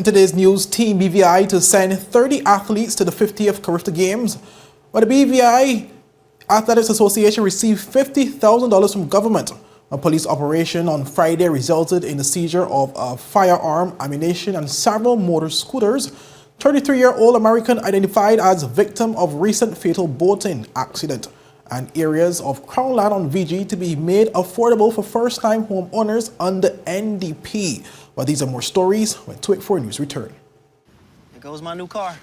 In today's news, Team BVIAA to send 30 athletes to the 50th CARIFTA Games, where the BVIAA Athletics Association received $50,000 from government. A police operation on Friday resulted in the seizure of a firearm, ammunition, and several motor scooters. 33-year-old American identified as victim of recent fatal boating accident, and areas of Crown Land on VG to be made affordable for first-time homeowners under NDP. But these are more stories when 284 News return. Here goes my new car.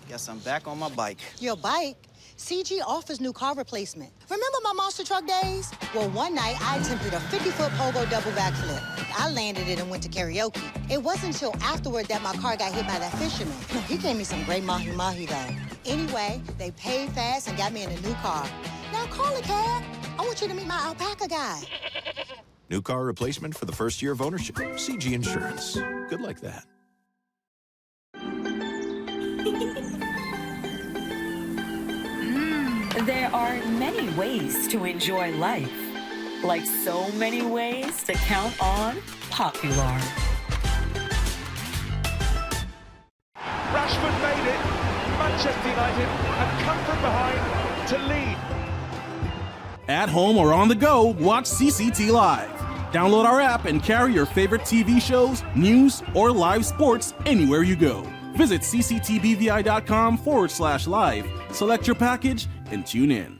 Guess I'm back on my bike. Your bike? CG offers new car replacement. Remember my monster truck days? Well, one night I attempted a 50-foot pogo double backflip. I landed it and went to karaoke. It wasn't until afterward that my car got hit by that fisherman. No, he gave me some great mahi-mahi though. Anyway, they paid fast and got me in a new car. Now call a cab. I want you to meet my alpaca guy. New car replacement for the first year of ownership. CG Insurance. Good like that. There are many ways to enjoy life, like so many ways to count on Popular. Rashford made it. Manchester United have come from behind to lead. At home or on the go, watch CCT Live. Download our app and carry your favorite TV shows, news, or live sports anywhere you go. Visit cctbvi.com/live, select your package, and tune in.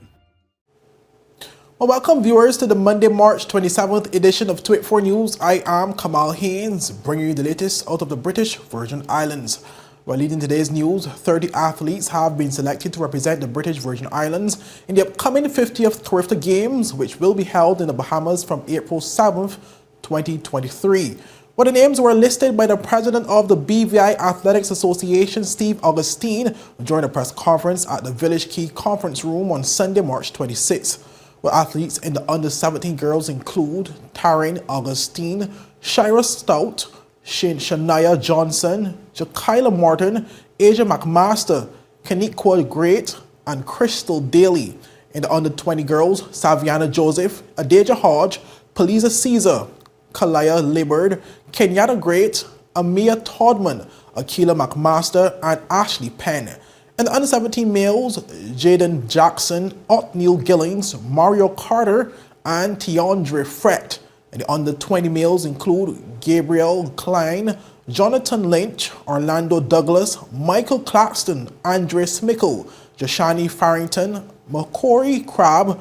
Well, welcome viewers to the Monday, March 27th edition of 284 News. I am Kamal Haynes, bringing you the latest out of the British Virgin Islands. While leading today's news, 30 athletes have been selected to represent the British Virgin Islands in the upcoming 50th CARIFTA Games, which will be held in the Bahamas from April 7th, 2023. Well, the names were listed by the president of the BVIAA Athletics Association, Steve Augustine, during a press conference at the Village Key Conference Room on Sunday, March 26. Well, athletes in the under-17 girls include Taryn Augustine, Shira Stout, Shania Johnson, Jakaila Martin, Asia McMaster, Kaniqua Great, and Crystal Daly. In the under-20 girls, Saviana Joseph, Adeja Hodge, Poliza Caesar, Kalaya Libard, Kenyatta Great, Amia Todman, Akila McMaster, and Ashley Penn. In the under-17 males, Jaden Jackson, Othniel Gillings, Mario Carter, and Tiandre Frett. And the under-20 males include Gabriel Klein, Jonathan Lynch, Orlando Douglas, Michael Claxton, Andre Smickle, Joshani Farrington, Macquarie Crabb,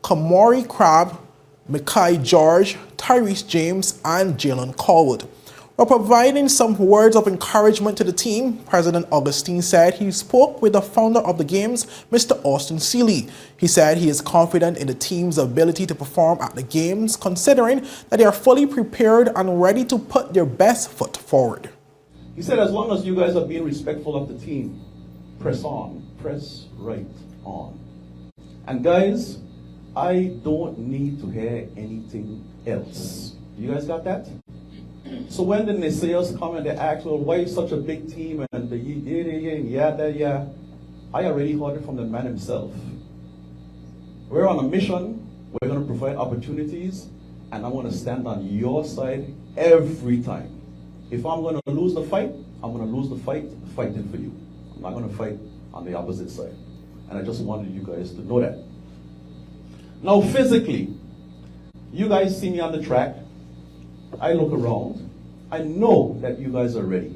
Kamori Crabb, Mackay George, Tyrese James, and Jalen Colwood. While providing some words of encouragement to the team, President Augustine said he spoke with the founder of the games, Mr. Austin Seeley. He said he is confident in the team's ability to perform at the games, considering that they are fully prepared and ready to put their best foot forward. He said, as long as you guys are being respectful of the team, press on, press right on. And guys, I don't need to hear anything else. You guys got that? So when the naysayers come and they ask, well, why is such a big team and the yeah, I already heard it from the man himself. We're on a mission, we're going to provide opportunities, and I'm going to stand on your side every time. If I'm going to lose the fight, I'm going to lose the fight fighting for you. I'm not going to fight on the opposite side. And I just wanted you guys to know that. Now physically, you guys see me on the track. I look around. I know that you guys are ready.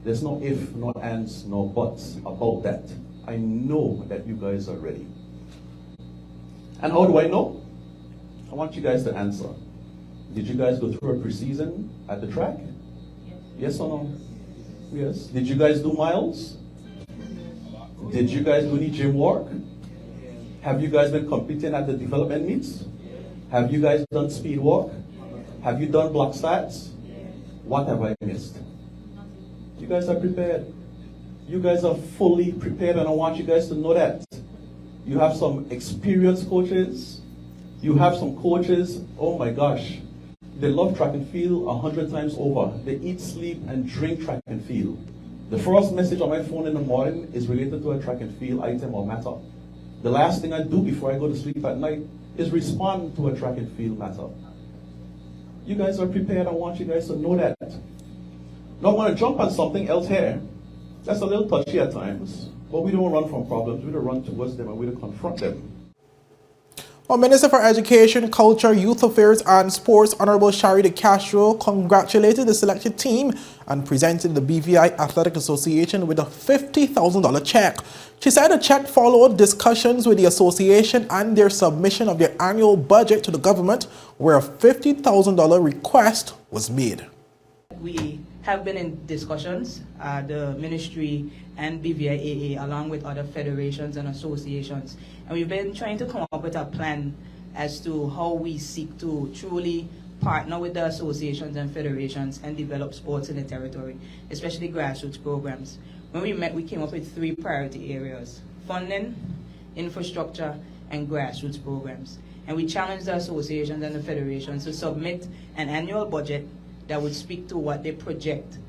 There's no if, no ands, no buts about that. I know that you guys are ready. And how do I know? I want you guys to answer. Did you guys go through a preseason at the track? Yes or no? Yes. Did you guys do miles? Did you guys do any gym work? Have you guys been competing at the development meets? Have you guys done speed walk? Have you done block stats? What have I missed? You guys are prepared. You guys are fully prepared, and I want you guys to know that. You have some experienced coaches. You have some coaches, oh my gosh, they love track and field 100 times over. They eat, sleep, and drink track and field. The first message on my phone in the morning is related to a track and field item or matter. The last thing I do before I go to sleep at night is respond to a track and field matter. You guys are prepared. I want you guys to know that. Not want to jump on something else here. That's a little touchy at times, but we don't run from problems. We don't run towards them and we don't confront them. Well, Minister for Education, Culture, Youth Affairs and Sports, Honorable Shari De Castro, congratulated the selected team and presented the BVI Athletic Association with a $50,000 check. She said the check followed discussions with the association and their submission of their annual budget to the government, where a $50,000 request was made. We have been in discussions, the ministry and BVIAA, along with other federations and associations. And we've been trying to come up with a plan as to how we seek to truly partner with the associations and federations and develop sports in the territory, especially grassroots programs. When we met, we came up with 3 priority areas: funding, infrastructure, and grassroots programs. And we challenged the associations and the federations to submit an annual budget that would speak to what they project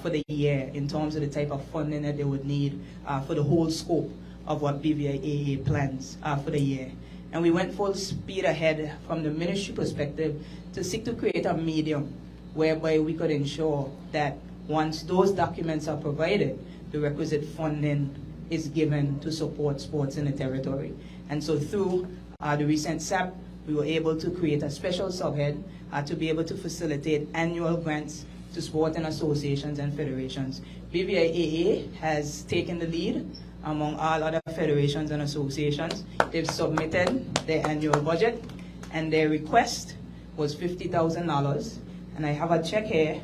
for the year in terms of the type of funding that they would need for the whole scope of what BVIAA plans for the year. And we went full speed ahead from the ministry perspective to seek to create a medium whereby we could ensure that once those documents are provided, the requisite funding is given to support sports in the territory. And so through the recent SAP, we were able to create a special subhead to be able to facilitate annual grants to sport and associations and federations. BVIAA has taken the lead among all other federations and associations. They've submitted their annual budget and their request was $50,000. And I have a check here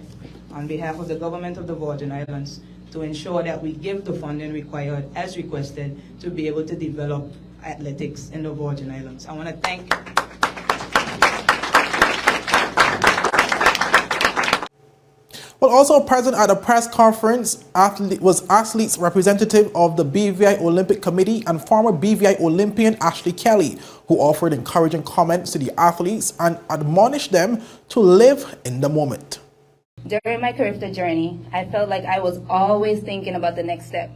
on behalf of the government of the Virgin Islands to ensure that we give the funding required as requested to be able to develop athletics in the Virgin Islands. I want to thank Well, also present at a press conference was athletes representative of the BVI Olympic Committee and former BVI Olympian Ashley Kelly, who offered encouraging comments to the athletes and admonished them to live in the moment. During my CARIFTA journey, I felt like I was always thinking about the next step.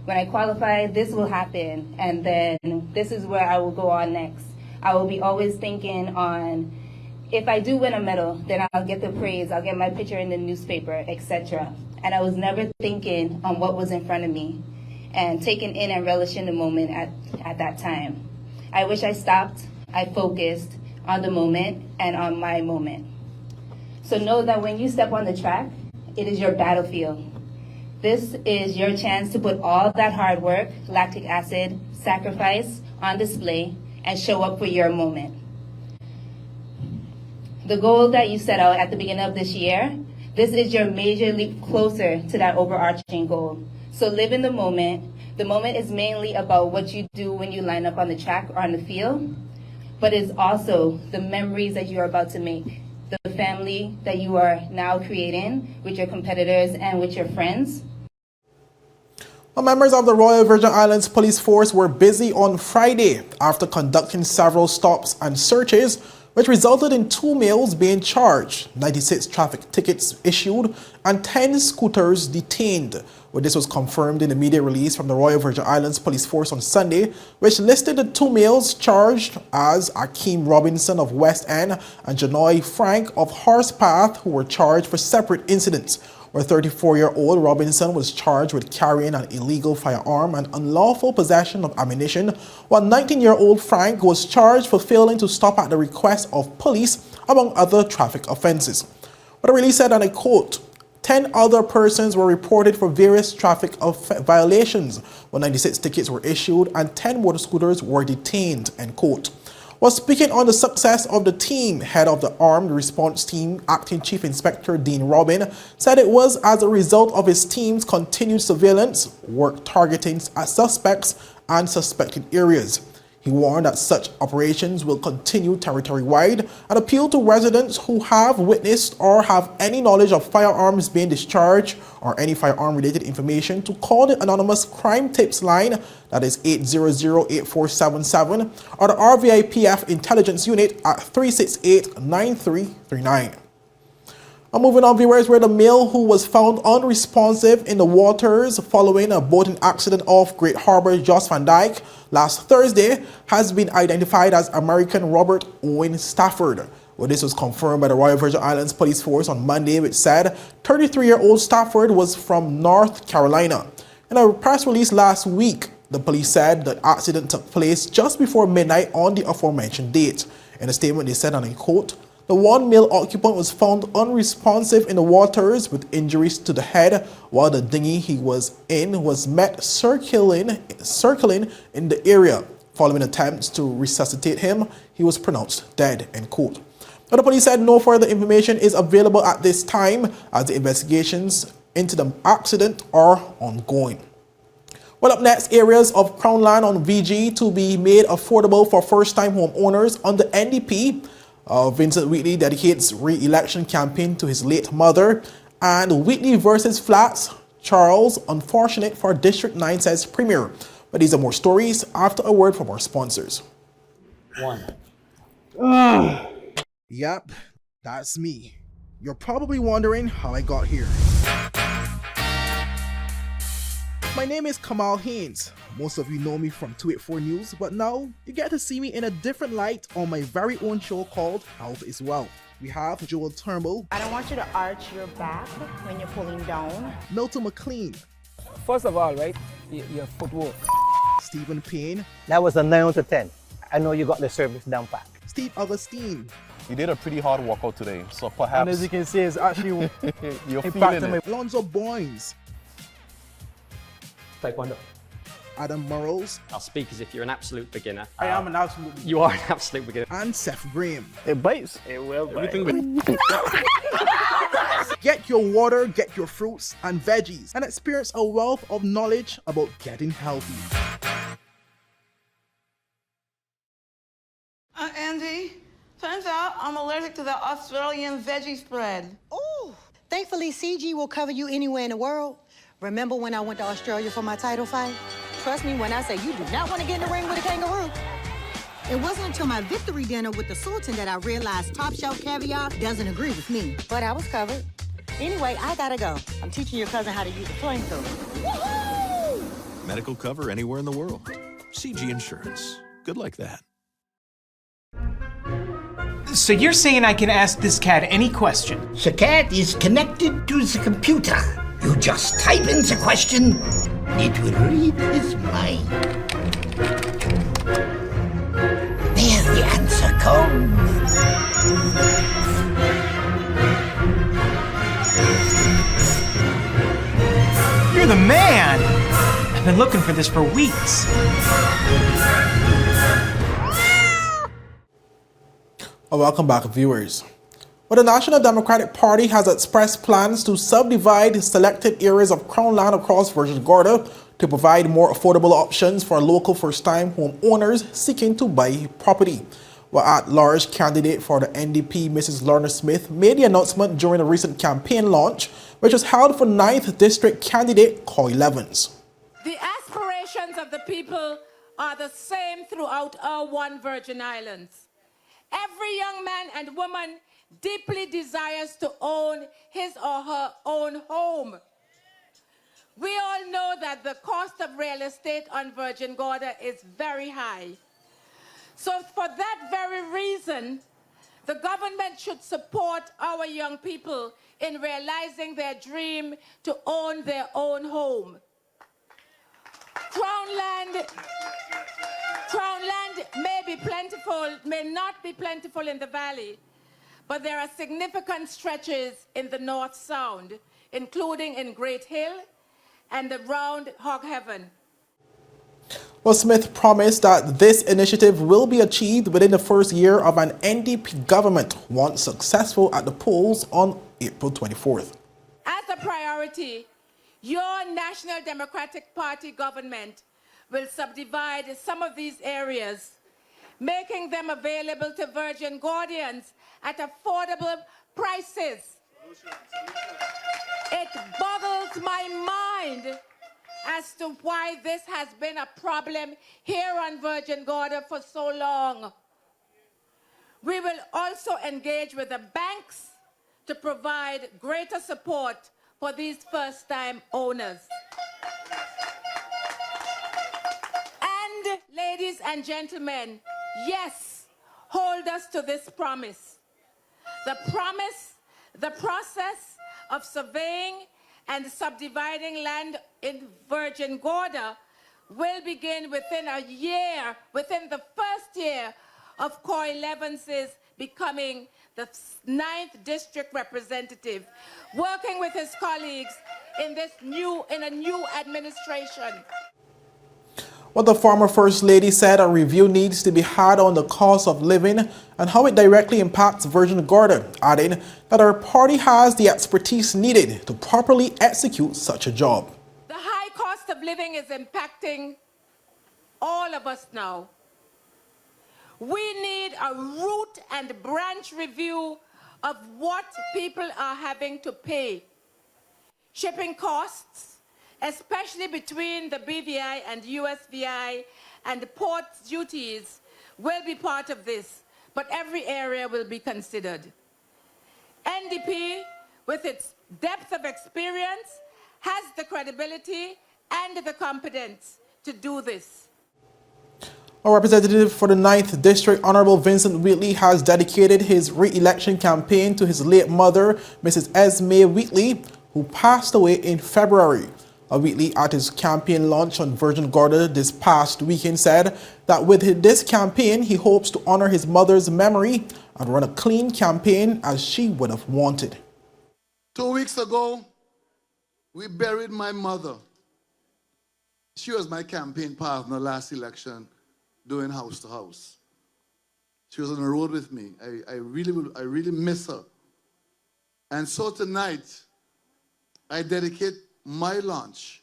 When I qualify, this will happen, and then this is where I will go on next. I will be always thinking on, if I do win a medal, then I'll get the praise, I'll get my picture in the newspaper, etc. And I was never thinking on what was in front of me and taking in and relishing the moment at that time. I wish I stopped, I focused on the moment and on my moment. So know that when you step on the track, it is your battlefield. This is your chance to put all that hard work, lactic acid, sacrifice on display and show up for your moment. The goal that you set out at the beginning of this year, this is your major leap closer to that overarching goal. So live in the moment. The moment is mainly about what you do when you line up on the track or on the field, but it's also the memories that you are about to make, the family that you are now creating with your competitors and with your friends. Well, members of the Royal Virgin Islands Police Force were busy on Friday after conducting several stops and searches, which resulted in 2 males being charged, 96 traffic tickets issued, and 10 scooters detained. Well, this was confirmed in a media release from the Royal Virgin Islands Police Force on Sunday, which listed the 2 males charged as Akeem Robinson of West End and Janoy Frank of Horsepath, who were charged for separate incidents. Where 34-year-old Robinson was charged with carrying an illegal firearm and unlawful possession of ammunition, while 19-year-old Frank was charged for failing to stop at the request of police, among other traffic offenses. But the release said, and I quote, 10 other persons were reported for various traffic violations, while 96 tickets were issued and 10 motor scooters were detained, end quote. While speaking on the success of the team, head of the Armed Response Team, Acting Chief Inspector Dean Robin, said it was as a result of his team's continued surveillance, work targeting suspects and suspected areas. He warned that such operations will continue territory-wide and appealed to residents who have witnessed or have any knowledge of firearms being discharged or any firearm-related information to call the anonymous crime tips line, that is 800-8477, or the RVIPF Intelligence Unit at 368-9339. Moving on, viewers, where the male who was found unresponsive in the waters following a boating accident off Great Harbour, Jos Van Dyke, last Thursday has been identified as American Robert Owen Stafford. Well, this was confirmed by the Royal Virgin Islands Police Force on Monday, which said 33-year-old Stafford was from North Carolina. In a press release last week, the police said the accident took place just before midnight on the aforementioned date. In a statement, they said, and I quote, "The one male occupant was found unresponsive in the waters with injuries to the head, while the dinghy he was in was met circling in the area. Following attempts to resuscitate him, he was pronounced dead," end quote. Now, the police said no further information is available at this time as the investigations into the accident are ongoing. Well, up next, areas of Crown land on VG to be made affordable for first-time homeowners under NDP. Vincent Wheatley dedicates re-election campaign to his late mother. And Wheatley versus Flax Charles, unfortunate for District 9, says Premier. But these are more stories after a word from our sponsors. Yep, that's me. You're probably wondering how I got here. My name is Kamal Haynes. Most of you know me from 284 News, but now you get to see me in a different light on my very own show called Health is Wealth. We have Joel Turnbull. I don't want you to arch your back when you're pulling down. Milton McLean. First of all, right, your footwork. Stephen Payne. That was a 9 out of 10. I know you got the service down pat. Steve Augustine. You did a pretty hard workout today, so perhaps... And as you can see, it's actually you're feeling it. Lonzo Boynes. Taekwondo. Adam Murrows. I'll speak as if you're an absolute beginner. I am an absolute beginner. You are an absolute beginner. And Seth Graham. It bites. It will bite. Get your water, get your fruits and veggies, and experience a wealth of knowledge about getting healthy. Andy, turns out I'm allergic to the Australian veggie spread. Ooh, thankfully CG will cover you anywhere in the world. Remember when I went to Australia for my title fight? Trust me when I say you do not want to get in the ring with a kangaroo. It wasn't until my victory dinner with the Sultan that I realized top shelf caviar doesn't agree with me. But I was covered. Anyway, I gotta go. I'm teaching your cousin how to use the flamethrower. Woohoo! Medical cover anywhere in the world. CG Insurance. Good like that. So you're saying I can ask this cat any question? The cat is connected to the computer. You just type in the question, it will read his mind. There the answer comes. You're the man! I've been looking for this for weeks. Welcome back, viewers. Well, the National Democratic Party has expressed plans to subdivide selected areas of Crown land across Virgin Gorda to provide more affordable options for local first-time homeowners seeking to buy property. Well, at-large candidate for the NDP, Mrs. Lorna Smith, made the announcement during a recent campaign launch, which was held for 9th District candidate Coy Levins. The aspirations of the people are the same throughout our one Virgin Islands. Every young man and woman deeply desires to own his or her own home. We all know that the cost of real estate on Virgin Gorda is very high. So for that very reason, the government should support our young people in realizing their dream to own their own home. Crown land may be plentiful, may not be plentiful in the valley, but there are significant stretches in the North Sound, including in Great Hill and around Hog Heaven. Well, Smith promised that this initiative will be achieved within the first year of an NDP government once successful at the polls on April 24th. As a priority, your National Democratic Party government will subdivide some of these areas, making them available to Virgin Gordians at affordable prices. It boggles my mind as to why this has been a problem here on Virgin Gorda for so long. We will also engage with the banks to provide greater support for these first-time owners. And, ladies and gentlemen, yes, hold us to this promise. The process of surveying and subdividing land in Virgin Gorda will begin within the first year of Coy Levins's becoming the 9th district representative, working with his colleagues in a new administration. What the former First Lady said a review needs to be had on the cost of living and how it directly impacts Virgin Gorda, adding that her party has the expertise needed to properly execute such a job. The high cost of living is impacting all of us now. We need a root and branch review of what people are having to pay. Shipping costs, especially between the BVI and USVI and the port duties, will be part of this, but every area will be considered. NDP, with its depth of experience, has the credibility and the competence to do this. A representative for the 9th District, Honorable Vincent Wheatley, has dedicated his re-election campaign to his late mother, Mrs. Esme Wheatley, who passed away in February. Wheatley, at his campaign launch on Virgin Gorda this past weekend, said that with this campaign, he hopes to honor his mother's memory and run a clean campaign as she would have wanted. 2 weeks ago, we buried my mother. She was my campaign partner last election, doing house to house. She was on the road with me. I really miss her. And so tonight, I dedicate my launch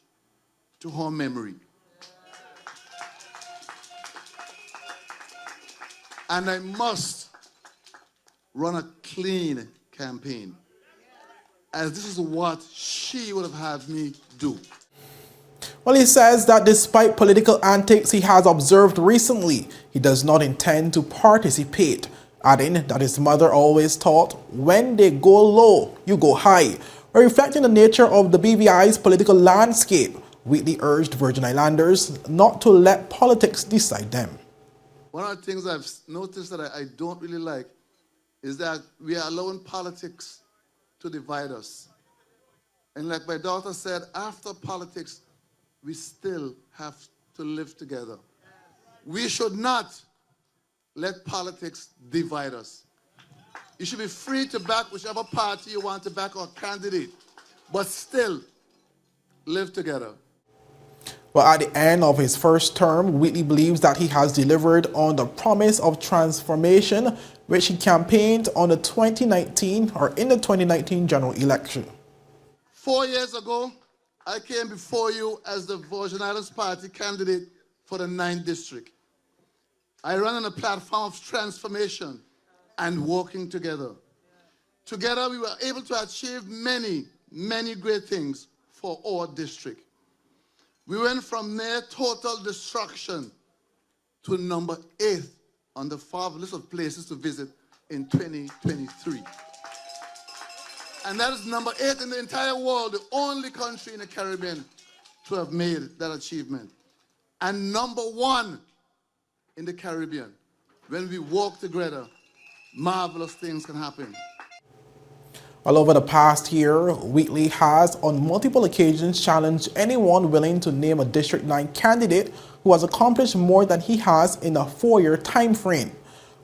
to her memory. And I must run a clean campaign, as this is what she would have had me do. Well, he says that despite political antics he has observed recently, he does not intend to participate, adding that his mother always taught, when they go low, you go high. Reflecting the nature of the BVI's political landscape, Wheatley urged Virgin Islanders not to let politics decide them. One of the things I've noticed that I don't really like is that we are allowing politics to divide us. And like my daughter said, after politics, we still have to live together. We should not let politics divide us. You should be free to back whichever party you want to back or candidate, but still live together. Well, at the end of his first term, Wheatley believes that he has delivered on the promise of transformation, which he campaigned on in the 2019 general election. 4 years ago, I came before you as the Virgin Islands Party candidate for the 9th District. I ran on a platform of transformation and working together. Together, we were able to achieve many, many great things for our district. We went from near total destruction to number 8 on the Forbes list of places to visit in 2023. And that is number 8 in the entire world, the only country in the Caribbean to have made that achievement. And number 1 in the Caribbean. When we work together, marvelous things can happen. Well, over the past year, Wheatley has on multiple occasions challenged anyone willing to name a District 9 candidate who has accomplished more than he has in a 4-year time frame.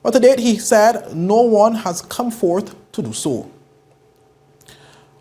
But to date, he said no one has come forth to do so.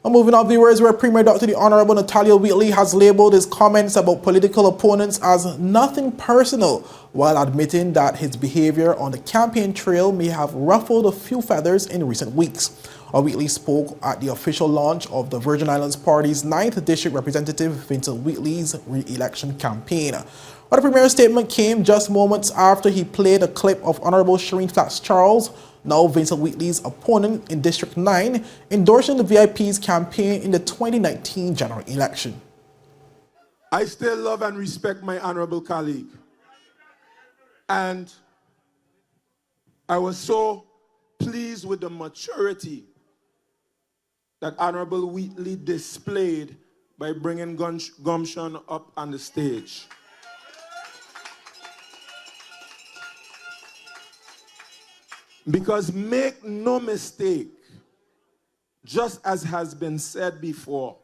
Well, moving on, viewers, where Premier Dr. the Honorable Natalia Wheatley has labeled his comments about political opponents as nothing personal, while admitting that his behavior on the campaign trail may have ruffled a few feathers in recent weeks. Wheatley spoke at the official launch of the Virgin Islands Party's 9th District Representative Vincent Wheatley's re-election campaign. Well, the Premier's statement came just moments after he played a clip of Honorable Flax Charles, now Vincent Wheatley's opponent in District 9, endorsing the VIP's campaign in the 2019 general election. I still love and respect my honorable colleague. And I was so pleased with the maturity that Honorable Wheatley displayed by bringing gumption up on the stage. Because make no mistake, just as has been said before,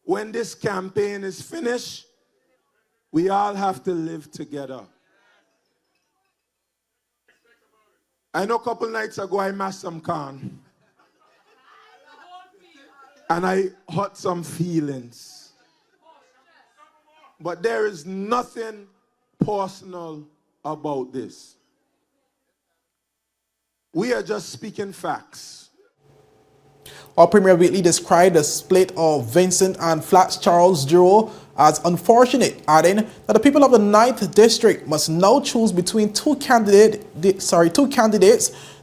when this campaign is finished, we all have to live together. I know a couple nights ago I mashed some corn. And I hurt some feelings. But there is nothing personal about this. We are just speaking facts. Our Premier Wheatley described the split of Vincent and Flax Charles duo as unfortunate, adding that the people of the 9th District must now choose between two candidates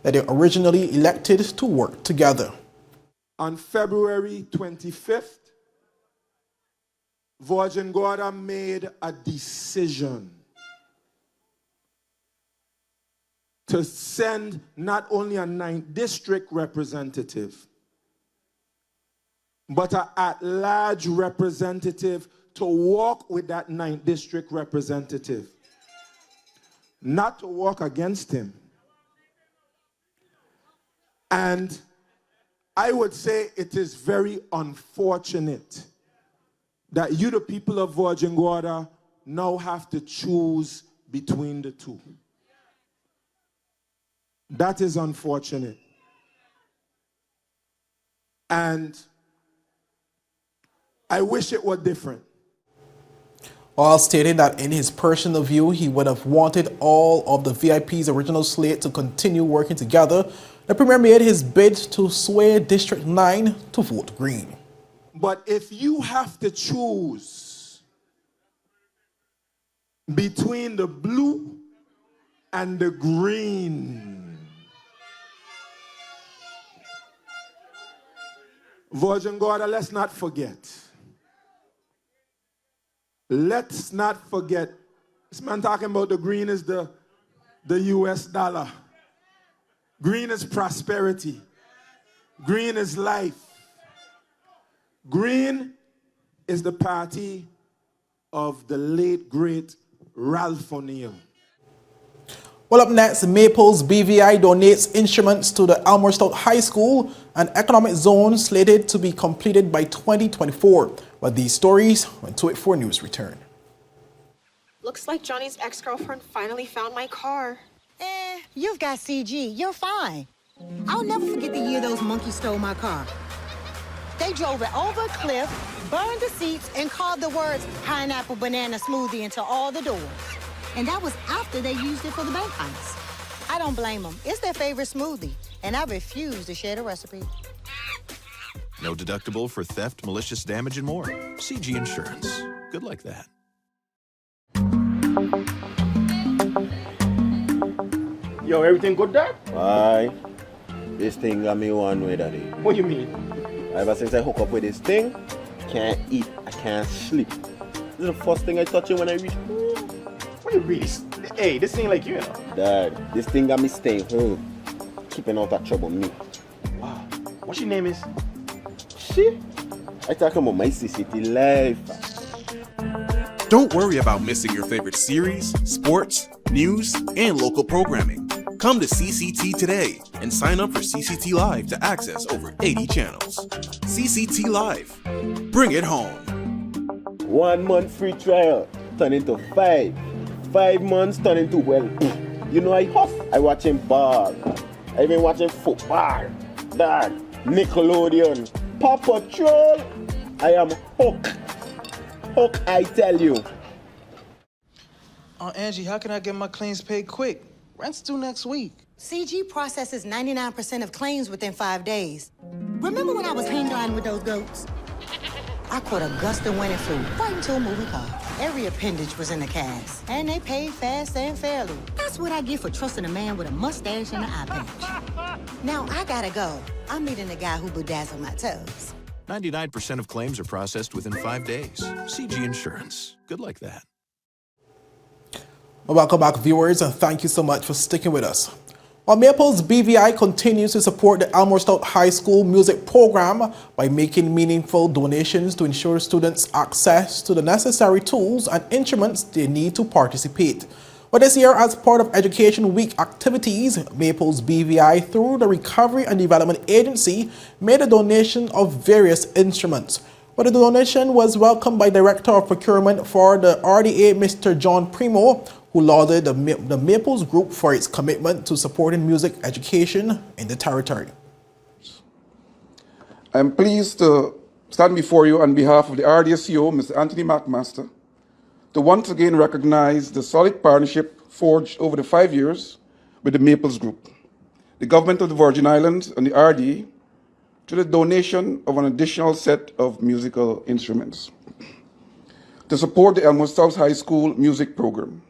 that they originally elected to work together. On February 25th, Virgin Gorda made a decision to send not only a 9th District representative, but an at-large representative to walk with that 9th District representative, not to walk against him. And I would say it is very unfortunate that you, the people of Virgin Gorda, now have to choose between the two. That is unfortunate. And I wish it were different. While stating that in his personal view, he would have wanted all of the VIP's original slate to continue working together, the Premier made his bid to sway District 9 to vote green. But if you have to choose between the blue and the green, Virgin Gorda, let's not forget. Let's not forget. This man talking about the green is the US dollar. Green is prosperity. Green is life. Green is the party of the late, great Ralph O'Neill. Well, up next, Maples BVI donates instruments to the Elmer Stout High School, an economic zone slated to be completed by 2024. But these stories when 284 News return. Looks like Johnny's ex-girlfriend finally found my car. You've got CG. You're fine. I'll never forget the year those monkeys stole my car. They drove it over a cliff, burned the seats, and carved the words pineapple banana smoothie into all the doors. And that was after they used it for the bank heist. I don't blame them. It's their favorite smoothie, and I refuse to share the recipe. No deductible for theft, malicious damage, and more. CG Insurance. Good like that. Yo, everything good, Dad? Aye. This thing got me one way, Daddy. What do you mean? Ever since I hook up with this thing, can't eat, I can't sleep. This is the first thing I touch it when I reach home. What do you really? Hey, this ain't like you know. Dad, this thing got me staying home, keeping out of trouble me. Wow. What your name is? Shit. I talking about my CCT life. Don't worry about missing your favorite series, sports, news, and local programming. Come to CCT today and sign up for CCT Live to access over 80 channels. CCT Live. Bring it home. 1 month free trial turn into 5. 5 months turn into, well, you know I huff. I watching ball. I been watching football. Dad, Nickelodeon, Paw Patrol. I am hooked. Hook, I tell you. Angie, how can I get my claims paid quick? Rent's due next week. CG processes 99% of claims within 5 days. Remember when I was hang gliding with those goats? I caught a gust of wind and flew right into a moving car. Every appendage was in the cast, and they paid fast and fairly. That's what I get for trusting a man with a mustache and an eye patch. Now I gotta go. I'm meeting the guy who bedazzled my toes. 99% of claims are processed within 5 days. CG Insurance. Good like that. Well, welcome back, viewers, and thank you so much for sticking with us. While Maples BVI continues to support the Elmer Stout High School music program by making meaningful donations to ensure students access to the necessary tools and instruments they need to participate. But this year, as part of Education Week activities, Maples BVI, through the Recovery and Development Agency, made a donation of various instruments. But the donation was welcomed by Director of Procurement for the RDA, Mr. John Primo, who lauded the Maples Group for its commitment to supporting music education in the territory. I am pleased to stand before you on behalf of the RDA CEO, Mr. Anthony McMaster, to once again recognize the solid partnership forged over the 5 years with the Maples Group, the Government of the Virgin Islands, and the RDA, to the donation of an additional set of musical instruments to support the Elmwood South High School music program.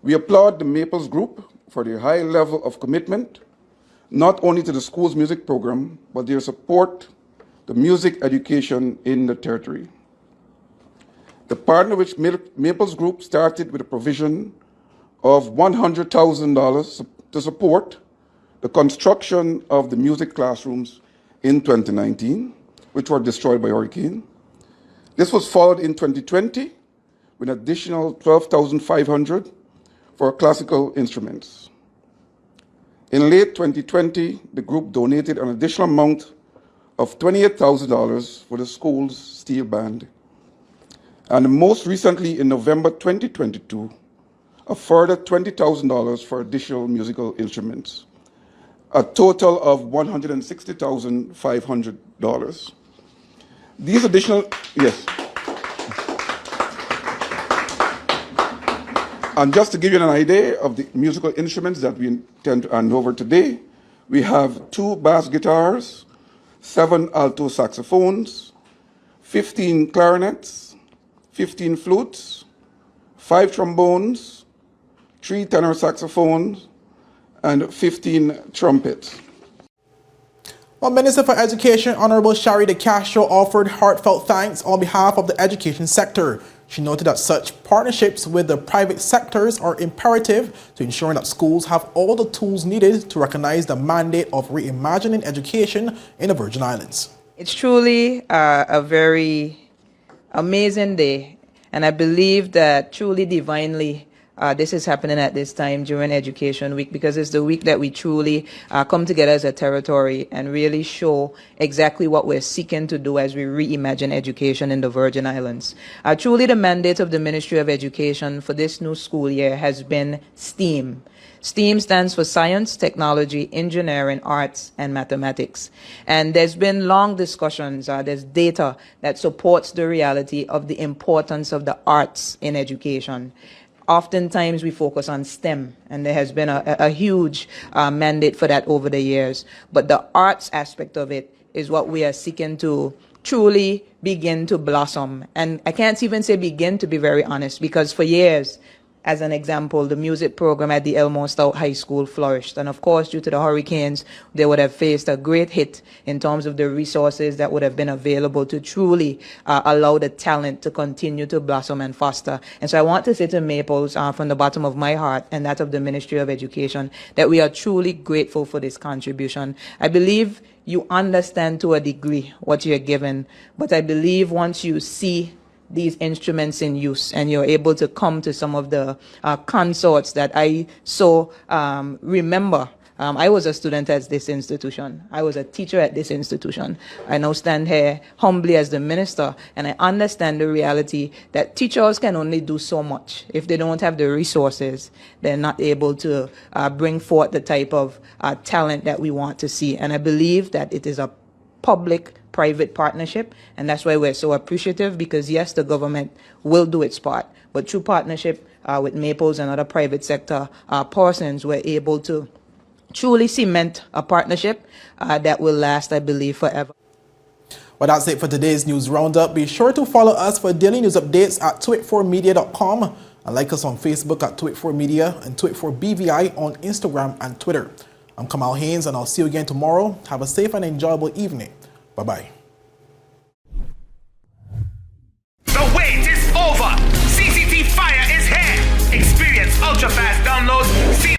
We applaud the Maples Group for their high level of commitment, not only to the school's music program, but their support to music education in the territory. The partner which Maples Group started with a provision of $100,000 to support the construction of the music classrooms in 2019, which were destroyed by hurricane. This was followed in 2020 with an additional $12,500 for classical instruments. In late 2020, the group donated an additional amount of $28,000 for the school's steel band. And most recently, in November 2022, a further $20,000 for additional musical instruments, a total of $160,500. These additional, yes. And just to give you an idea of the musical instruments that we intend to hand over today, we have 2 bass guitars, 7 alto saxophones, 15 clarinets, 15 flutes, 5 trombones, 3 tenor saxophones, and 15 trumpets. Well, Minister for Education, Honorable Shari De Castro, offered heartfelt thanks on behalf of the education sector. She noted that such partnerships with the private sectors are imperative to ensuring that schools have all the tools needed to recognize the mandate of reimagining education in the Virgin Islands. It's truly a very amazing day, and I believe that truly divinely this is happening at this time during Education Week, because it's the week that we truly come together as a territory and really show exactly what we're seeking to do as we reimagine education in the Virgin Islands. Truly the mandate of the Ministry of Education for this new school year has been STEAM. STEAM stands for Science, Technology, Engineering, Arts, and Mathematics. And there's been long discussions, there's data that supports the reality of the importance of the arts in education. Oftentimes we focus on STEM, and there has been a huge mandate for that over the years. But the arts aspect of it is what we are seeking to truly begin to blossom. And I can't even say begin, to be very honest, because for years, as an example, the music program at the Elmwood South High School flourished. And of course, due to the hurricanes, they would have faced a great hit in terms of the resources that would have been available to truly allow the talent to continue to blossom and foster. And so I want to say to Maples, from the bottom of my heart and that of the Ministry of Education, that we are truly grateful for this contribution. I believe you understand to a degree what you're given, but I believe once you see these instruments in use and you're able to come to some of the consorts that I so remember. I was a student at this institution. I was a teacher at this institution. I now stand here humbly as the minister, and I understand the reality that teachers can only do so much. If they don't have the resources, they're not able to bring forth the type of talent that we want to see. And I believe that it is a public-private partnership, and that's why we're so appreciative, because yes, the government will do its part, but through partnership with Maples and other private sector persons, we're able to truly cement a partnership that will last, I believe, forever. Well, that's it for today's news roundup. Be sure to follow us for daily news updates at tweet4media.com and like us on Facebook at tweet4media and tweet4BVI on Instagram and Twitter. I'm Kamal Haynes, and I'll see you again tomorrow. Have a safe and enjoyable evening. Bye-bye. The wait is over. CCT Fire is here. Experience ultra-fast downloads,